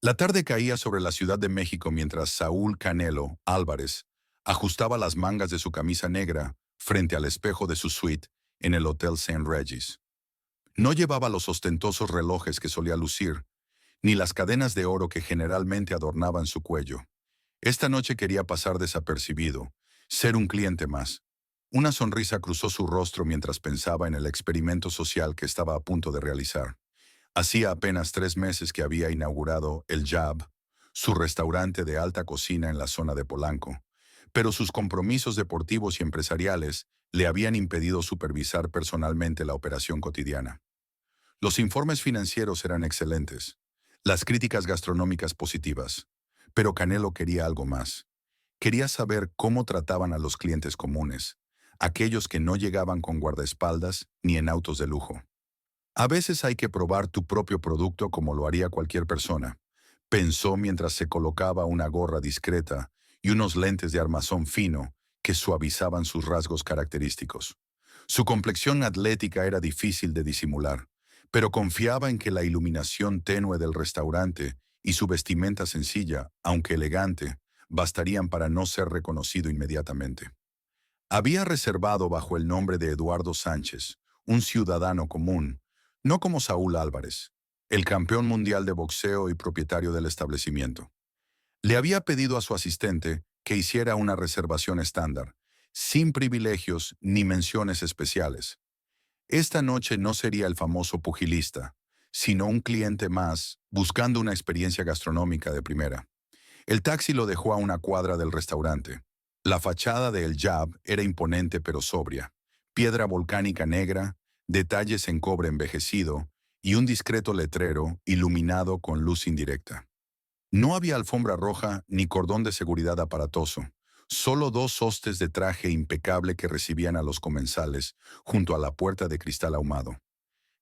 La tarde caía sobre la Ciudad de México mientras Saúl Canelo Álvarez ajustaba las mangas de su camisa negra frente al espejo de su suite en el Hotel St. Regis. No llevaba los ostentosos relojes que solía lucir, ni las cadenas de oro que generalmente adornaban su cuello. Esta noche quería pasar desapercibido, ser un cliente más. Una sonrisa cruzó su rostro mientras pensaba en el experimento social que estaba a punto de realizar. Hacía apenas 3 meses que había inaugurado el Jab, su restaurante de alta cocina en la zona de Polanco, pero sus compromisos deportivos y empresariales le habían impedido supervisar personalmente la operación cotidiana. Los informes financieros eran excelentes, las críticas gastronómicas positivas, pero Canelo quería algo más. Quería saber cómo trataban a los clientes comunes, aquellos que no llegaban con guardaespaldas ni en autos de lujo. A veces hay que probar tu propio producto como lo haría cualquier persona, pensó mientras se colocaba una gorra discreta y unos lentes de armazón fino que suavizaban sus rasgos característicos. Su complexión atlética era difícil de disimular, pero confiaba en que la iluminación tenue del restaurante y su vestimenta sencilla, aunque elegante, bastarían para no ser reconocido inmediatamente. Había reservado bajo el nombre de Eduardo Sánchez, un ciudadano común, no como Saúl Álvarez, el campeón mundial de boxeo y propietario del establecimiento. Le había pedido a su asistente que hiciera una reservación estándar, sin privilegios ni menciones especiales. Esta noche no sería el famoso pugilista, sino un cliente más buscando una experiencia gastronómica de primera. El taxi lo dejó a una cuadra del restaurante. La fachada de El Jab era imponente pero sobria. Piedra volcánica negra, detalles en cobre envejecido y un discreto letrero iluminado con luz indirecta. No había alfombra roja ni cordón de seguridad aparatoso, solo dos hostes de traje impecable que recibían a los comensales junto a la puerta de cristal ahumado.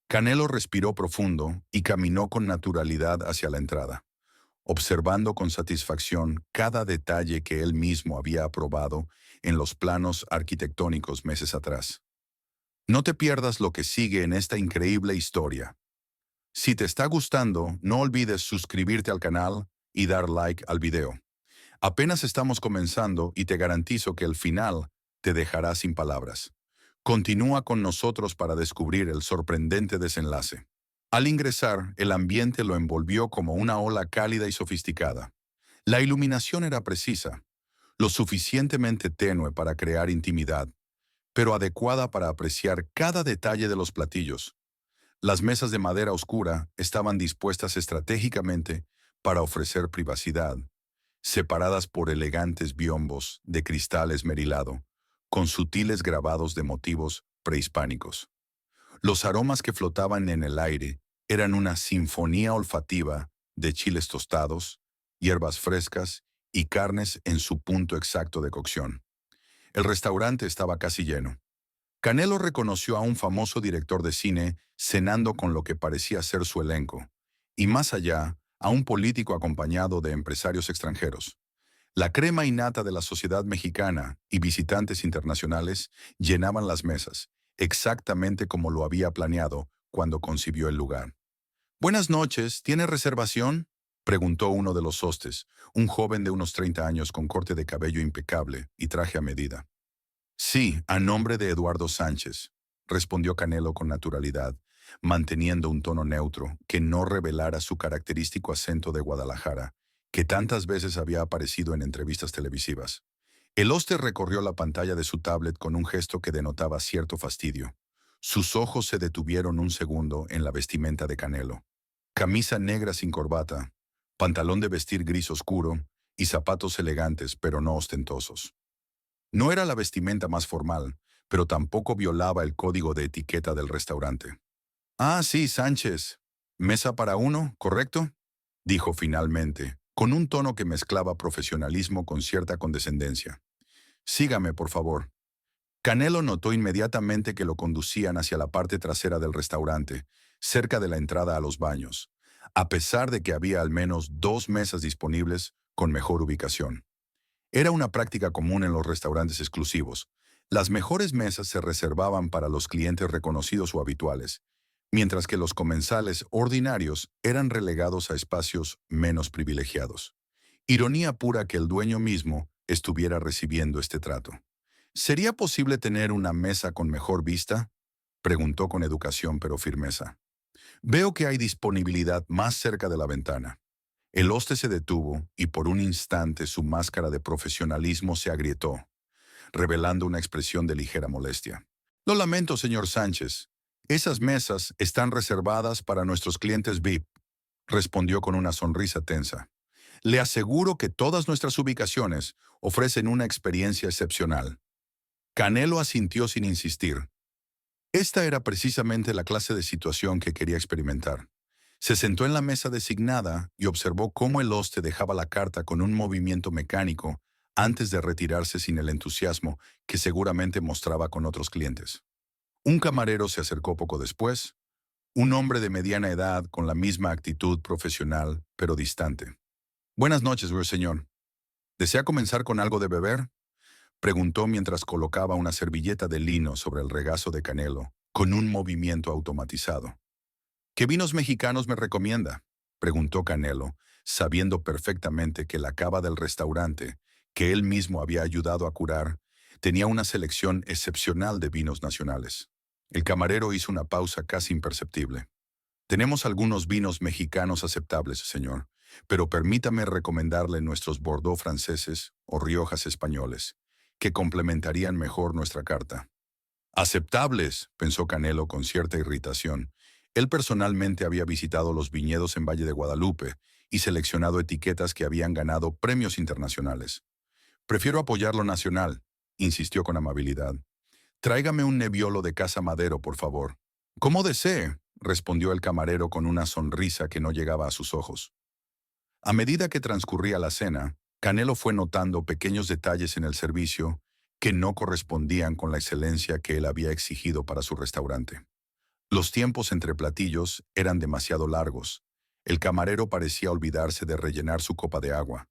Canelo respiró profundo y caminó con naturalidad hacia la entrada, observando con satisfacción cada detalle que él mismo había aprobado en los planos arquitectónicos meses atrás. No te pierdas lo que sigue en esta increíble historia. Si te está gustando, no olvides suscribirte al canal y dar like al video. Apenas estamos comenzando y te garantizo que el final te dejará sin palabras. Continúa con nosotros para descubrir el sorprendente desenlace. Al ingresar, el ambiente lo envolvió como una ola cálida y sofisticada. La iluminación era precisa, lo suficientemente tenue para crear intimidad, pero adecuada para apreciar cada detalle de los platillos. Las mesas de madera oscura estaban dispuestas estratégicamente para ofrecer privacidad, separadas por elegantes biombos de cristal esmerilado, con sutiles grabados de motivos prehispánicos. Los aromas que flotaban en el aire eran una sinfonía olfativa de chiles tostados, hierbas frescas y carnes en su punto exacto de cocción. El restaurante estaba casi lleno. Canelo reconoció a un famoso director de cine cenando con lo que parecía ser su elenco, y más allá, a un político acompañado de empresarios extranjeros. La crema innata de la sociedad mexicana y visitantes internacionales llenaban las mesas, exactamente como lo había planeado cuando concibió el lugar. «Buenas noches, ¿tiene reservación?», preguntó uno de los hostes, un joven de unos 30 años con corte de cabello impecable y traje a medida. «Sí, a nombre de Eduardo Sánchez», respondió Canelo con naturalidad, manteniendo un tono neutro que no revelara su característico acento de Guadalajara, que tantas veces había aparecido en entrevistas televisivas. El hoste recorrió la pantalla de su tablet con un gesto que denotaba cierto fastidio. Sus ojos se detuvieron un segundo en la vestimenta de Canelo. Camisa negra sin corbata, pantalón de vestir gris oscuro y zapatos elegantes pero no ostentosos. No era la vestimenta más formal, pero tampoco violaba el código de etiqueta del restaurante. «Ah, sí, Sánchez. Mesa para uno, ¿correcto?», dijo finalmente, con un tono que mezclaba profesionalismo con cierta condescendencia. «Sígame, por favor». Canelo notó inmediatamente que lo conducían hacia la parte trasera del restaurante, cerca de la entrada a los baños, a pesar de que había al menos 2 mesas disponibles con mejor ubicación. Era una práctica común en los restaurantes exclusivos. Las mejores mesas se reservaban para los clientes reconocidos o habituales, mientras que los comensales ordinarios eran relegados a espacios menos privilegiados. Ironía pura que el dueño mismo estuviera recibiendo este trato. ¿Sería posible tener una mesa con mejor vista? Preguntó con educación pero firmeza. Veo que hay disponibilidad más cerca de la ventana. El hoste se detuvo y por un instante su máscara de profesionalismo se agrietó, revelando una expresión de ligera molestia. Lo lamento, señor Sánchez. Esas mesas están reservadas para nuestros clientes VIP, respondió con una sonrisa tensa. Le aseguro que todas nuestras ubicaciones ofrecen una experiencia excepcional. Canelo asintió sin insistir. Esta era precisamente la clase de situación que quería experimentar. Se sentó en la mesa designada y observó cómo el hoste dejaba la carta con un movimiento mecánico antes de retirarse sin el entusiasmo que seguramente mostraba con otros clientes. Un camarero se acercó poco después, un hombre de mediana edad con la misma actitud profesional, pero distante. Buenas noches, señor. ¿Desea comenzar con algo de beber? Preguntó mientras colocaba una servilleta de lino sobre el regazo de Canelo, con un movimiento automatizado. ¿Qué vinos mexicanos me recomienda? Preguntó Canelo, sabiendo perfectamente que la cava del restaurante, que él mismo había ayudado a curar, tenía una selección excepcional de vinos nacionales. El camarero hizo una pausa casi imperceptible. Tenemos algunos vinos mexicanos aceptables, señor, pero permítame recomendarle nuestros Bordeaux franceses o Riojas españoles, que complementarían mejor nuestra carta. Aceptables, pensó Canelo con cierta irritación. Él personalmente había visitado los viñedos en Valle de Guadalupe y seleccionado etiquetas que habían ganado premios internacionales. Prefiero apoyar lo nacional, insistió con amabilidad. Tráigame un Nebbiolo de Casa Madero, por favor. Como desee, respondió el camarero con una sonrisa que no llegaba a sus ojos. A medida que transcurría la cena, Canelo fue notando pequeños detalles en el servicio que no correspondían con la excelencia que él había exigido para su restaurante. Los tiempos entre platillos eran demasiado largos. El camarero parecía olvidarse de rellenar su copa de agua,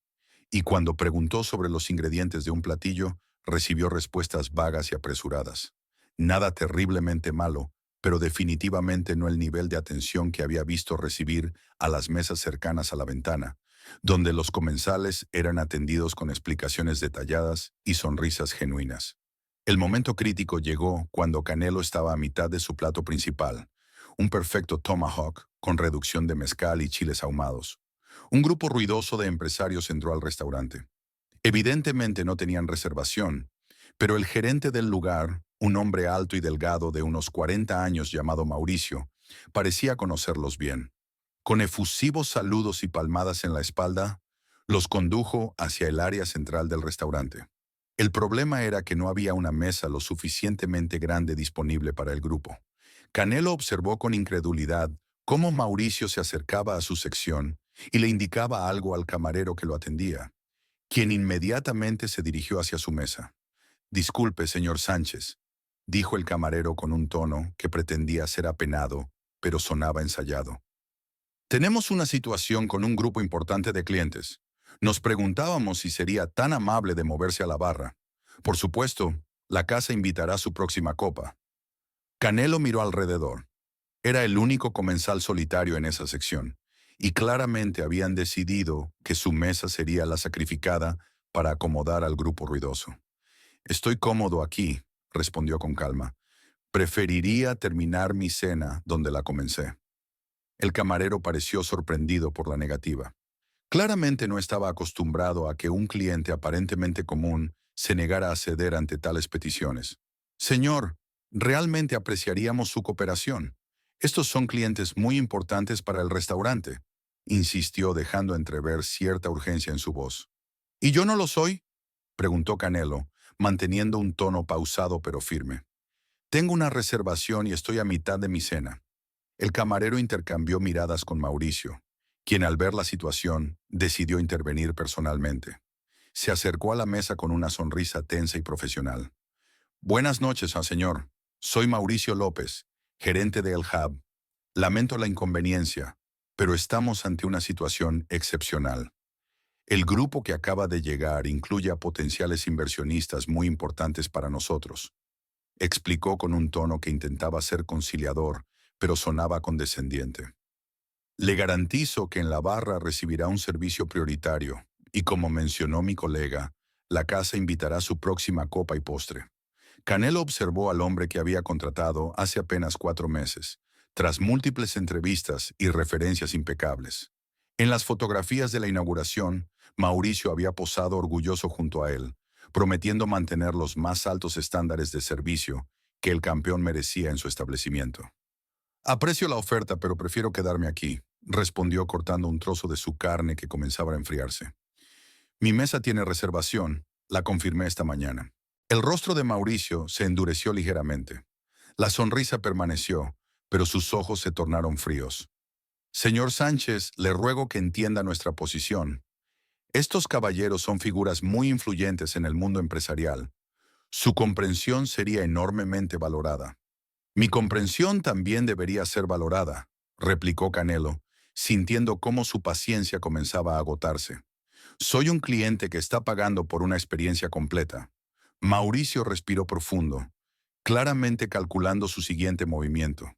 y cuando preguntó sobre los ingredientes de un platillo, recibió respuestas vagas y apresuradas. Nada terriblemente malo, pero definitivamente no el nivel de atención que había visto recibir a las mesas cercanas a la ventana, donde los comensales eran atendidos con explicaciones detalladas y sonrisas genuinas. El momento crítico llegó cuando Canelo estaba a mitad de su plato principal, un perfecto tomahawk con reducción de mezcal y chiles ahumados. Un grupo ruidoso de empresarios entró al restaurante. Evidentemente no tenían reservación, pero el gerente del lugar, un hombre alto y delgado de unos 40 años llamado Mauricio, parecía conocerlos bien. Con efusivos saludos y palmadas en la espalda, los condujo hacia el área central del restaurante. El problema era que no había una mesa lo suficientemente grande disponible para el grupo. Canelo observó con incredulidad cómo Mauricio se acercaba a su sección y le indicaba algo al camarero que lo atendía, quien inmediatamente se dirigió hacia su mesa. «Disculpe, señor Sánchez», dijo el camarero con un tono que pretendía ser apenado, pero sonaba ensayado. «Tenemos una situación con un grupo importante de clientes. Nos preguntábamos si sería tan amable de moverse a la barra. Por supuesto, la casa invitará su próxima copa». Canelo miró alrededor. Era el único comensal solitario en esa sección, y claramente habían decidido que su mesa sería la sacrificada para acomodar al grupo ruidoso. «Estoy cómodo aquí», respondió con calma. «Preferiría terminar mi cena donde la comencé». El camarero pareció sorprendido por la negativa. Claramente no estaba acostumbrado a que un cliente aparentemente común se negara a ceder ante tales peticiones. «Señor, realmente apreciaríamos su cooperación. Estos son clientes muy importantes para el restaurante», insistió dejando entrever cierta urgencia en su voz. «¿Y yo no lo soy?», preguntó Canelo, manteniendo un tono pausado pero firme. «Tengo una reservación y estoy a mitad de mi cena». El camarero intercambió miradas con Mauricio, quien al ver la situación decidió intervenir personalmente. Se acercó a la mesa con una sonrisa tensa y profesional. «Buenas noches, señor. Soy Mauricio López, gerente de El Hub. Lamento la inconveniencia, pero estamos ante una situación excepcional. El grupo que acaba de llegar incluye a potenciales inversionistas muy importantes para nosotros», explicó con un tono que intentaba ser conciliador, pero sonaba condescendiente. Le garantizo que en la barra recibirá un servicio prioritario, y como mencionó mi colega, la casa invitará su próxima copa y postre. Canelo observó al hombre que había contratado hace apenas 4 meses, tras múltiples entrevistas y referencias impecables. En las fotografías de la inauguración, Mauricio había posado orgulloso junto a él, prometiendo mantener los más altos estándares de servicio que el campeón merecía en su establecimiento. Aprecio la oferta, pero prefiero quedarme aquí, respondió cortando un trozo de su carne que comenzaba a enfriarse. Mi mesa tiene reservación, la confirmé esta mañana. El rostro de Mauricio se endureció ligeramente. La sonrisa permaneció, pero sus ojos se tornaron fríos. Señor Sánchez, le ruego que entienda nuestra posición. Estos caballeros son figuras muy influyentes en el mundo empresarial. Su comprensión sería enormemente valorada. Mi comprensión también debería ser valorada, replicó Canelo, sintiendo cómo su paciencia comenzaba a agotarse. Soy un cliente que está pagando por una experiencia completa. Mauricio respiró profundo, claramente calculando su siguiente movimiento.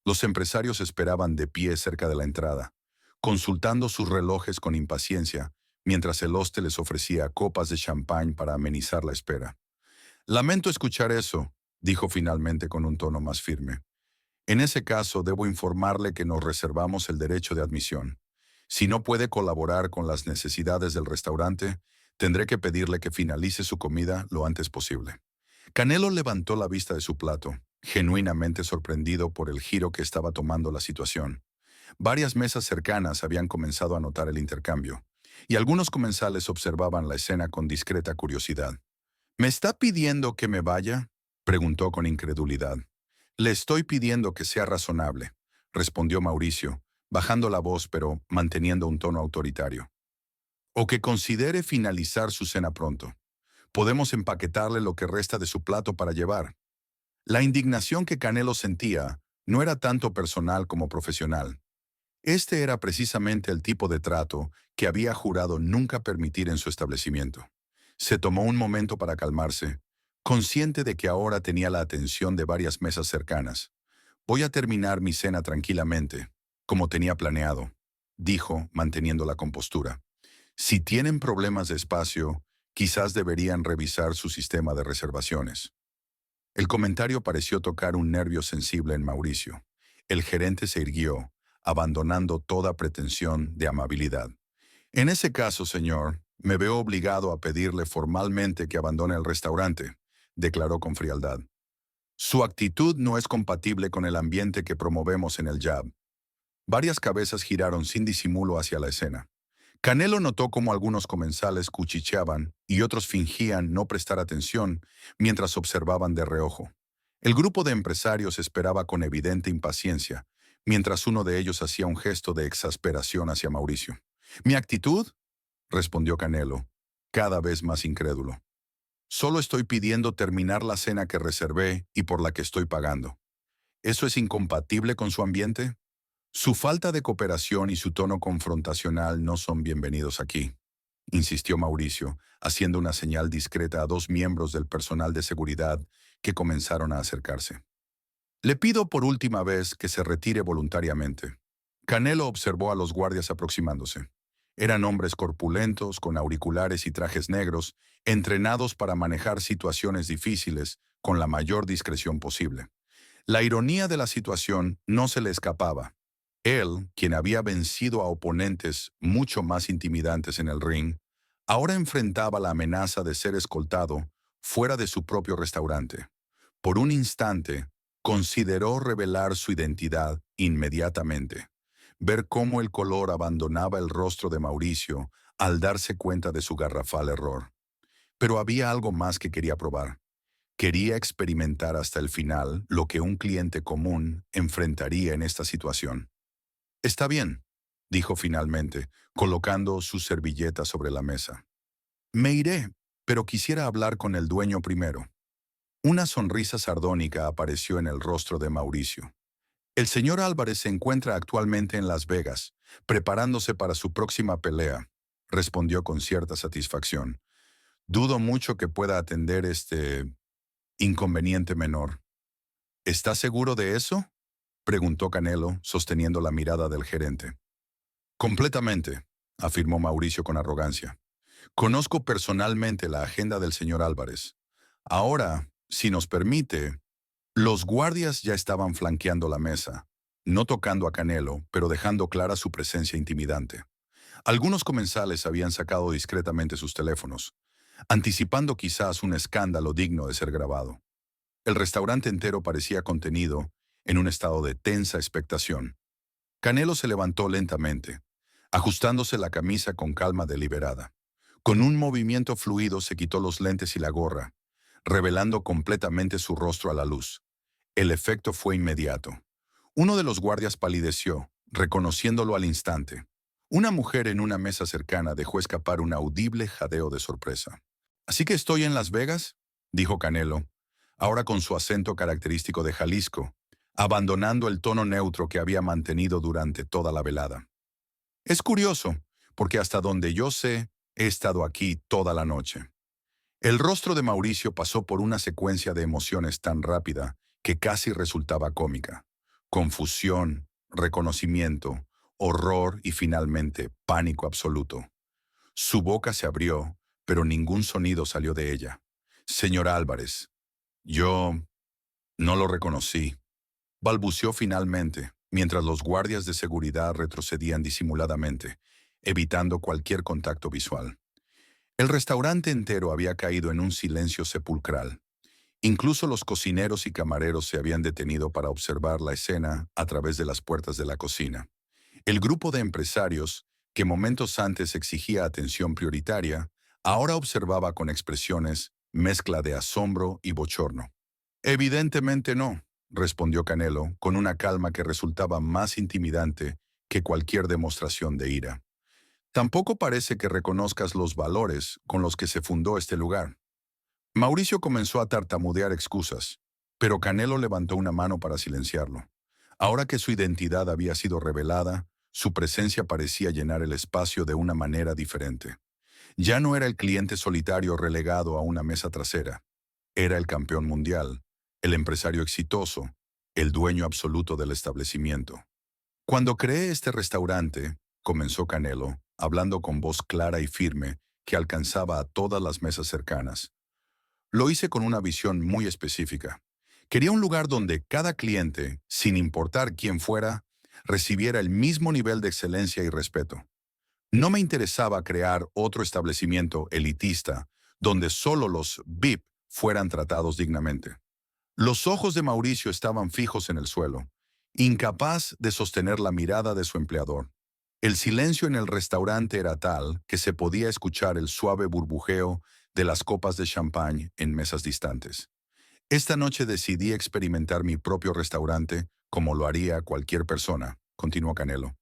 Los empresarios esperaban de pie cerca de la entrada, consultando sus relojes con impaciencia, mientras el hoste les ofrecía copas de champán para amenizar la espera. Lamento escuchar eso, dijo finalmente con un tono más firme. En ese caso, debo informarle que nos reservamos el derecho de admisión. Si no puede colaborar con las necesidades del restaurante, tendré que pedirle que finalice su comida lo antes posible. Canelo levantó la vista de su plato, genuinamente sorprendido por el giro que estaba tomando la situación. Varias mesas cercanas habían comenzado a notar el intercambio, y algunos comensales observaban la escena con discreta curiosidad. ¿Me está pidiendo que me vaya?, preguntó con incredulidad. Le estoy pidiendo que sea razonable, respondió Mauricio, bajando la voz pero manteniendo un tono autoritario. O que considere finalizar su cena pronto. Podemos empaquetarle lo que resta de su plato para llevar. La indignación que Canelo sentía no era tanto personal como profesional. Este era precisamente el tipo de trato que había jurado nunca permitir en su establecimiento. Se tomó un momento para calmarse, consciente de que ahora tenía la atención de varias mesas cercanas. Voy a terminar mi cena tranquilamente, como tenía planeado, dijo, manteniendo la compostura. Si tienen problemas de espacio, quizás deberían revisar su sistema de reservaciones. El comentario pareció tocar un nervio sensible en Mauricio. El gerente se irguió, abandonando toda pretensión de amabilidad. En ese caso, señor, me veo obligado a pedirle formalmente que abandone el restaurante, declaró con frialdad. Su actitud no es compatible con el ambiente que promovemos en el Jab. Varias cabezas giraron sin disimulo hacia la escena. Canelo notó cómo algunos comensales cuchicheaban y otros fingían no prestar atención mientras observaban de reojo. El grupo de empresarios esperaba con evidente impaciencia, mientras uno de ellos hacía un gesto de exasperación hacia Mauricio. ¿Mi actitud?, respondió Canelo, cada vez más incrédulo. Solo estoy pidiendo terminar la cena que reservé y por la que estoy pagando. ¿Eso es incompatible con su ambiente? Su falta de cooperación y su tono confrontacional no son bienvenidos aquí, insistió Mauricio, haciendo una señal discreta a dos miembros del personal de seguridad que comenzaron a acercarse. Le pido por última vez que se retire voluntariamente. Canelo observó a los guardias aproximándose. Eran hombres corpulentos, con auriculares y trajes negros, entrenados para manejar situaciones difíciles con la mayor discreción posible. La ironía de la situación no se le escapaba. Él, quien había vencido a oponentes mucho más intimidantes en el ring, ahora enfrentaba la amenaza de ser escoltado fuera de su propio restaurante. Por un instante, consideró revelar su identidad inmediatamente. Ver cómo el color abandonaba el rostro de Mauricio al darse cuenta de su garrafal error. Pero había algo más que quería probar. Quería experimentar hasta el final lo que un cliente común enfrentaría en esta situación. Está bien, dijo finalmente, colocando su servilleta sobre la mesa. Me iré, pero quisiera hablar con el dueño primero. Una sonrisa sardónica apareció en el rostro de Mauricio. El señor Álvarez se encuentra actualmente en Las Vegas, preparándose para su próxima pelea, respondió con cierta satisfacción. Dudo mucho que pueda atender este inconveniente menor. ¿Está seguro de eso?, preguntó Canelo, sosteniendo la mirada del gerente. Completamente, afirmó Mauricio con arrogancia. Conozco personalmente la agenda del señor Álvarez. Ahora, si nos permite, los guardias ya estaban flanqueando la mesa, no tocando a Canelo, pero dejando clara su presencia intimidante. Algunos comensales habían sacado discretamente sus teléfonos, anticipando quizás un escándalo digno de ser grabado. El restaurante entero parecía contenido en un estado de tensa expectación. Canelo se levantó lentamente, ajustándose la camisa con calma deliberada. Con un movimiento fluido se quitó los lentes y la gorra, revelando completamente su rostro a la luz. El efecto fue inmediato. Uno de los guardias palideció, reconociéndolo al instante. Una mujer en una mesa cercana dejó escapar un audible jadeo de sorpresa. «¿Así que estoy en Las Vegas?», dijo Canelo, ahora con su acento característico de Jalisco, abandonando el tono neutro que había mantenido durante toda la velada. «Es curioso, porque hasta donde yo sé, he estado aquí toda la noche». El rostro de Mauricio pasó por una secuencia de emociones tan rápida que casi resultaba cómica. Confusión, reconocimiento, horror y finalmente pánico absoluto. Su boca se abrió, pero ningún sonido salió de ella. «Señor Álvarez, yo no lo reconocí», balbuceó finalmente, mientras los guardias de seguridad retrocedían disimuladamente, evitando cualquier contacto visual. El restaurante entero había caído en un silencio sepulcral. Incluso los cocineros y camareros se habían detenido para observar la escena a través de las puertas de la cocina. El grupo de empresarios, que momentos antes exigía atención prioritaria, ahora observaba con expresiones mezcla de asombro y bochorno. «Evidentemente no», respondió Canelo, con una calma que resultaba más intimidante que cualquier demostración de ira. «Tampoco parece que reconozcas los valores con los que se fundó este lugar». Mauricio comenzó a tartamudear excusas, pero Canelo levantó una mano para silenciarlo. Ahora que su identidad había sido revelada, su presencia parecía llenar el espacio de una manera diferente. Ya no era el cliente solitario relegado a una mesa trasera. Era el campeón mundial, el empresario exitoso, el dueño absoluto del establecimiento. «Cuando creé este restaurante», comenzó Canelo, hablando con voz clara y firme que alcanzaba a todas las mesas cercanas, «lo hice con una visión muy específica. Quería un lugar donde cada cliente, sin importar quién fuera, recibiera el mismo nivel de excelencia y respeto. No me interesaba crear otro establecimiento elitista donde solo los VIP fueran tratados dignamente». Los ojos de Mauricio estaban fijos en el suelo, incapaz de sostener la mirada de su empleador. El silencio en el restaurante era tal que se podía escuchar el suave burbujeo de las copas de champán en mesas distantes. «Esta noche decidí experimentar mi propio restaurante como lo haría cualquier persona», continuó Canelo.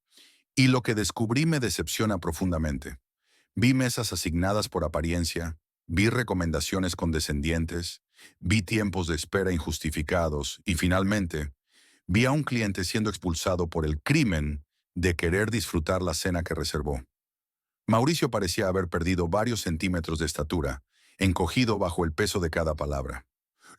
«Y lo que descubrí me decepciona profundamente. Vi mesas asignadas por apariencia, vi recomendaciones condescendientes, vi tiempos de espera injustificados y finalmente vi a un cliente siendo expulsado por el crimen de querer disfrutar la cena que reservó». Mauricio parecía haber perdido varios centímetros de estatura, encogido bajo el peso de cada palabra.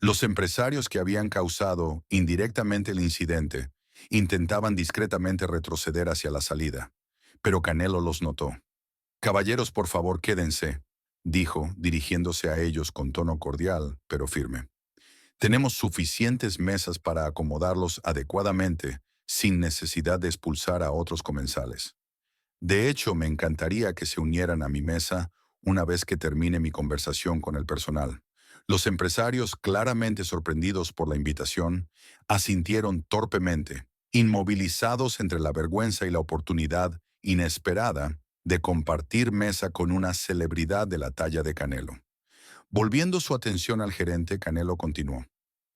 Los empresarios que habían causado indirectamente el incidente intentaban discretamente retroceder hacia la salida, pero Canelo los notó. «Caballeros, por favor, quédense», dijo, dirigiéndose a ellos con tono cordial, pero firme. «Tenemos suficientes mesas para acomodarlos adecuadamente, sin necesidad de expulsar a otros comensales. De hecho, me encantaría que se unieran a mi mesa una vez que termine mi conversación con el personal». Los empresarios, claramente sorprendidos por la invitación, asintieron torpemente, inmovilizados entre la vergüenza y la oportunidad inesperada de compartir mesa con una celebridad de la talla de Canelo. Volviendo su atención al gerente, Canelo continuó.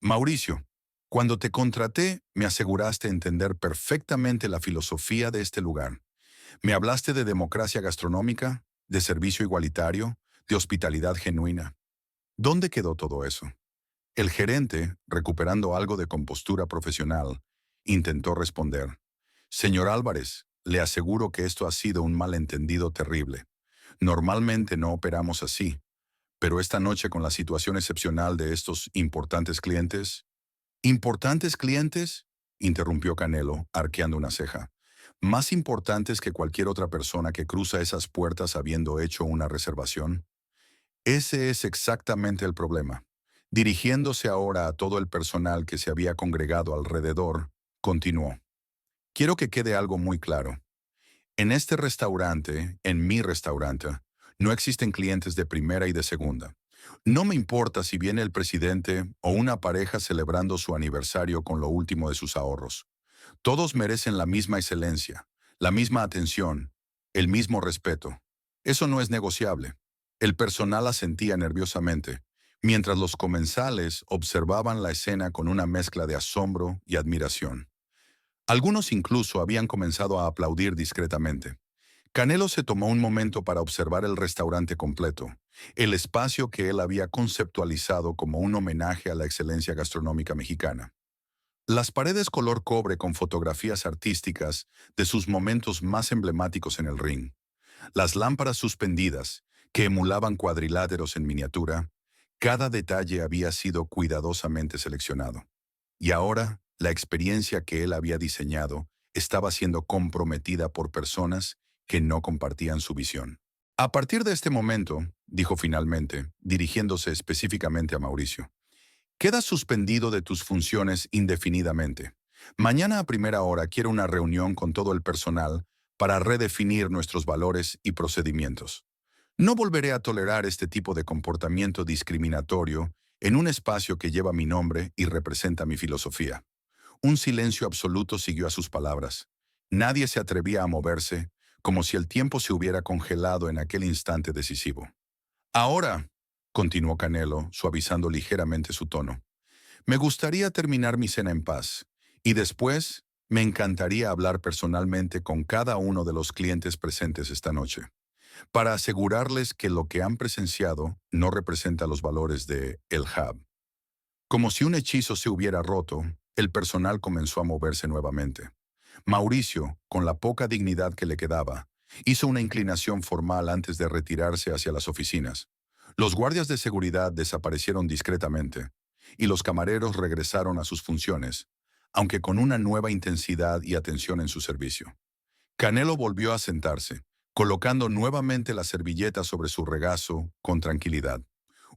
«Mauricio, cuando te contraté, me aseguraste entender perfectamente la filosofía de este lugar. Me hablaste de democracia gastronómica, de servicio igualitario, de hospitalidad genuina. ¿Dónde quedó todo eso?». El gerente, recuperando algo de compostura profesional, intentó responder. «Señor Álvarez, le aseguro que esto ha sido un malentendido terrible. Normalmente no operamos así, pero esta noche con la situación excepcional de estos importantes clientes». «¿Importantes clientes?», interrumpió Canelo, arqueando una ceja. ¿Más importantes que cualquier otra persona que cruza esas puertas habiendo hecho una reservación? Ese es exactamente el problema. Dirigiéndose ahora a todo el personal que se había congregado alrededor, continuó. Quiero que quede algo muy claro. En este restaurante, en mi restaurante, no existen clientes de primera y de segunda. No me importa si viene el presidente o una pareja celebrando su aniversario con lo último de sus ahorros. Todos merecen la misma excelencia, la misma atención, el mismo respeto. Eso no es negociable. El personal asentía nerviosamente, mientras los comensales observaban la escena con una mezcla de asombro y admiración. Algunos incluso habían comenzado a aplaudir discretamente. Canelo se tomó un momento para observar el restaurante completo, el espacio que él había conceptualizado como un homenaje a la excelencia gastronómica mexicana. Las paredes color cobre con fotografías artísticas de sus momentos más emblemáticos en el ring. Las lámparas suspendidas, que emulaban cuadriláteros en miniatura, cada detalle había sido cuidadosamente seleccionado. Y ahora, la experiencia que él había diseñado estaba siendo comprometida por personas que no compartían su visión. A partir de este momento, dijo finalmente, dirigiéndose específicamente a Mauricio, quedas suspendido de tus funciones indefinidamente. Mañana a primera hora quiero una reunión con todo el personal para redefinir nuestros valores y procedimientos. No volveré a tolerar este tipo de comportamiento discriminatorio en un espacio que lleva mi nombre y representa mi filosofía. Un silencio absoluto siguió a sus palabras. Nadie se atrevía a moverse, como si el tiempo se hubiera congelado en aquel instante decisivo. Ahora, continuó Canelo, suavizando ligeramente su tono, me gustaría terminar mi cena en paz, y después me encantaría hablar personalmente con cada uno de los clientes presentes esta noche, para asegurarles que lo que han presenciado no representa los valores de El Hub. Como si un hechizo se hubiera roto, el personal comenzó a moverse nuevamente. Mauricio, con la poca dignidad que le quedaba, hizo una inclinación formal antes de retirarse hacia las oficinas. Los guardias de seguridad desaparecieron discretamente, y los camareros regresaron a sus funciones, aunque con una nueva intensidad y atención en su servicio. Canelo volvió a sentarse, colocando nuevamente la servilleta sobre su regazo con tranquilidad.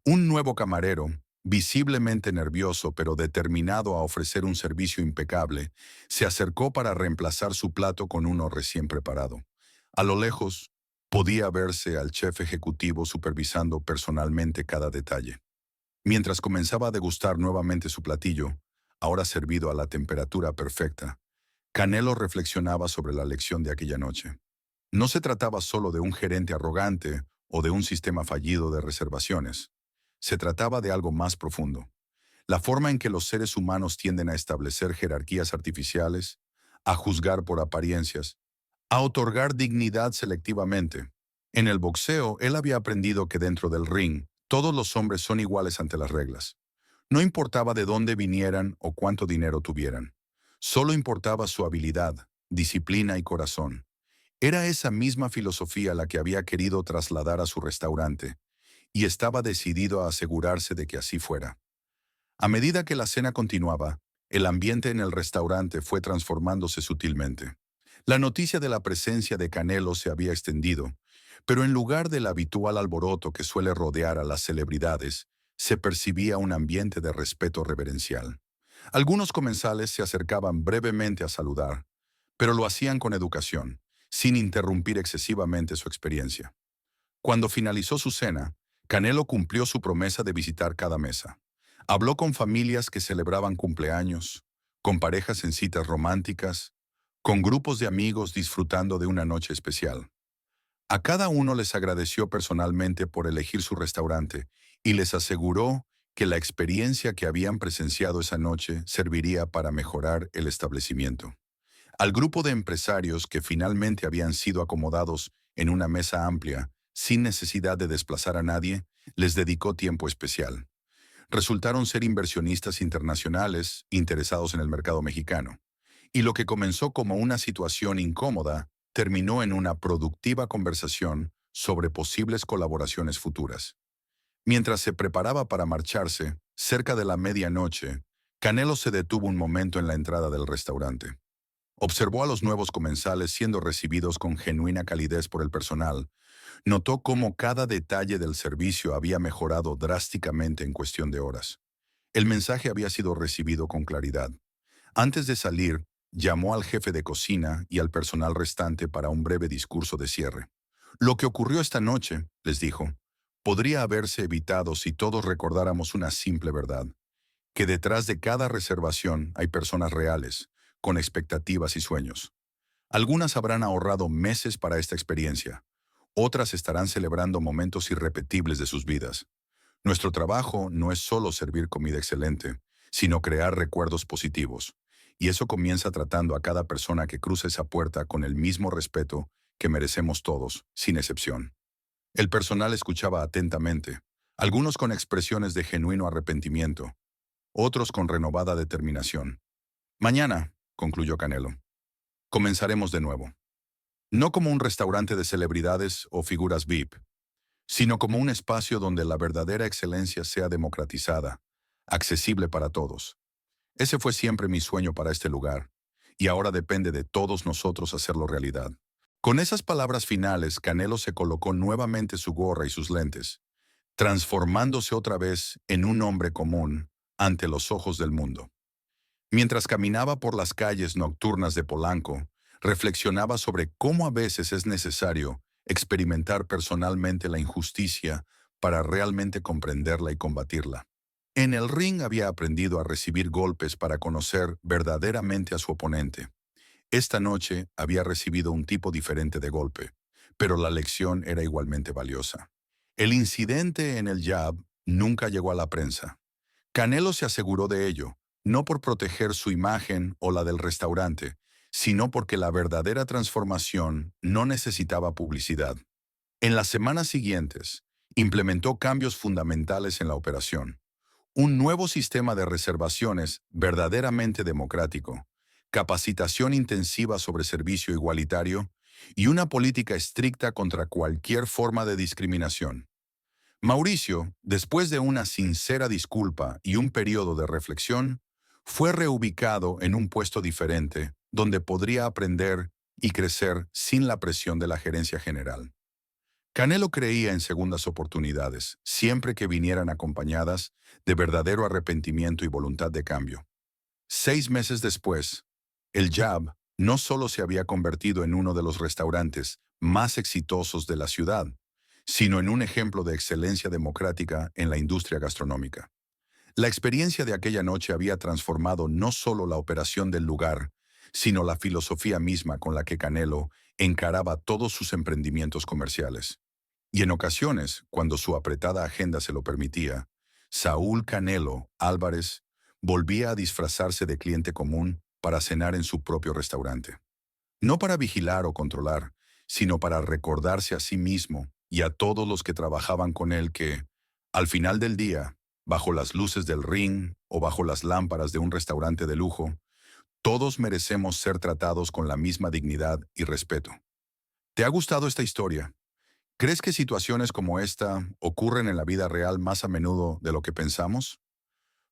Un nuevo camarero, visiblemente nervioso pero determinado a ofrecer un servicio impecable, se acercó para reemplazar su plato con uno recién preparado. A lo lejos, podía verse al chef ejecutivo supervisando personalmente cada detalle. Mientras comenzaba a degustar nuevamente su platillo, ahora servido a la temperatura perfecta, Canelo reflexionaba sobre la lección de aquella noche. No se trataba solo de un gerente arrogante o de un sistema fallido de reservaciones. Se trataba de algo más profundo. La forma en que los seres humanos tienden a establecer jerarquías artificiales, a juzgar por apariencias, a otorgar dignidad selectivamente. En el boxeo, él había aprendido que dentro del ring, todos los hombres son iguales ante las reglas. No importaba de dónde vinieran o cuánto dinero tuvieran. Solo importaba su habilidad, disciplina y corazón. Era esa misma filosofía la que había querido trasladar a su restaurante, y estaba decidido a asegurarse de que así fuera. A medida que la cena continuaba, el ambiente en el restaurante fue transformándose sutilmente. La noticia de la presencia de Canelo se había extendido, pero en lugar del habitual alboroto que suele rodear a las celebridades, se percibía un ambiente de respeto reverencial. Algunos comensales se acercaban brevemente a saludar, pero lo hacían con educación, sin interrumpir excesivamente su experiencia. Cuando finalizó su cena, Canelo cumplió su promesa de visitar cada mesa. Habló con familias que celebraban cumpleaños, con parejas en citas románticas, con grupos de amigos disfrutando de una noche especial. A cada uno les agradeció personalmente por elegir su restaurante y les aseguró que la experiencia que habían presenciado esa noche serviría para mejorar el establecimiento. Al grupo de empresarios que finalmente habían sido acomodados en una mesa amplia, sin necesidad de desplazar a nadie, les dedicó tiempo especial. Resultaron ser inversionistas internacionales interesados en el mercado mexicano. Y lo que comenzó como una situación incómoda terminó en una productiva conversación sobre posibles colaboraciones futuras. Mientras se preparaba para marcharse, cerca de la medianoche, Canelo se detuvo un momento en la entrada del restaurante. Observó a los nuevos comensales siendo recibidos con genuina calidez por el personal. Notó cómo cada detalle del servicio había mejorado drásticamente en cuestión de horas. El mensaje había sido recibido con claridad. Antes de salir, llamó al jefe de cocina y al personal restante para un breve discurso de cierre. Lo que ocurrió esta noche, les dijo, podría haberse evitado si todos recordáramos una simple verdad, que detrás de cada reservación hay personas reales, con expectativas y sueños. Algunas habrán ahorrado meses para esta experiencia, otras estarán celebrando momentos irrepetibles de sus vidas. Nuestro trabajo no es solo servir comida excelente, sino crear recuerdos positivos. Y eso comienza tratando a cada persona que cruza esa puerta con el mismo respeto que merecemos todos, sin excepción. El personal escuchaba atentamente, algunos con expresiones de genuino arrepentimiento, otros con renovada determinación. Mañana, concluyó Canelo, comenzaremos de nuevo. No como un restaurante de celebridades o figuras VIP, sino como un espacio donde la verdadera excelencia sea democratizada, accesible para todos. Ese fue siempre mi sueño para este lugar, y ahora depende de todos nosotros hacerlo realidad. Con esas palabras finales, Canelo se colocó nuevamente su gorra y sus lentes, transformándose otra vez en un hombre común ante los ojos del mundo. Mientras caminaba por las calles nocturnas de Polanco, reflexionaba sobre cómo a veces es necesario experimentar personalmente la injusticia para realmente comprenderla y combatirla. En el ring había aprendido a recibir golpes para conocer verdaderamente a su oponente. Esta noche había recibido un tipo diferente de golpe, pero la lección era igualmente valiosa. El incidente en el jab nunca llegó a la prensa. Canelo se aseguró de ello, no por proteger su imagen o la del restaurante, sino porque la verdadera transformación no necesitaba publicidad. En las semanas siguientes, implementó cambios fundamentales en la operación. Un nuevo sistema de reservaciones verdaderamente democrático, capacitación intensiva sobre servicio igualitario y una política estricta contra cualquier forma de discriminación. Mauricio, después de una sincera disculpa y un periodo de reflexión, fue reubicado en un puesto diferente donde podría aprender y crecer sin la presión de la gerencia general. Canelo creía en segundas oportunidades, siempre que vinieran acompañadas de verdadero arrepentimiento y voluntad de cambio. 6 meses después, el Jab no solo se había convertido en uno de los restaurantes más exitosos de la ciudad, sino en un ejemplo de excelencia democrática en la industria gastronómica. La experiencia de aquella noche había transformado no solo la operación del lugar, sino la filosofía misma con la que Canelo encaraba todos sus emprendimientos comerciales. Y en ocasiones, cuando su apretada agenda se lo permitía, Saúl Canelo Álvarez volvía a disfrazarse de cliente común para cenar en su propio restaurante. No para vigilar o controlar, sino para recordarse a sí mismo y a todos los que trabajaban con él que, al final del día, bajo las luces del ring o bajo las lámparas de un restaurante de lujo, todos merecemos ser tratados con la misma dignidad y respeto. ¿Te ha gustado esta historia? ¿Crees que situaciones como esta ocurren en la vida real más a menudo de lo que pensamos?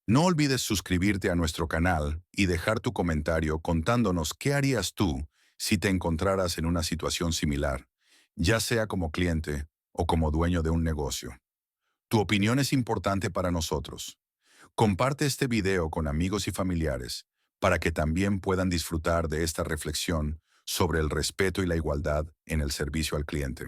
No olvides suscribirte a nuestro canal y dejar tu comentario contándonos qué harías tú si te encontraras en una situación similar, ya sea como cliente o como dueño de un negocio. Tu opinión es importante para nosotros. Comparte este video con amigos y familiares para que también puedan disfrutar de esta reflexión sobre el respeto y la igualdad en el servicio al cliente.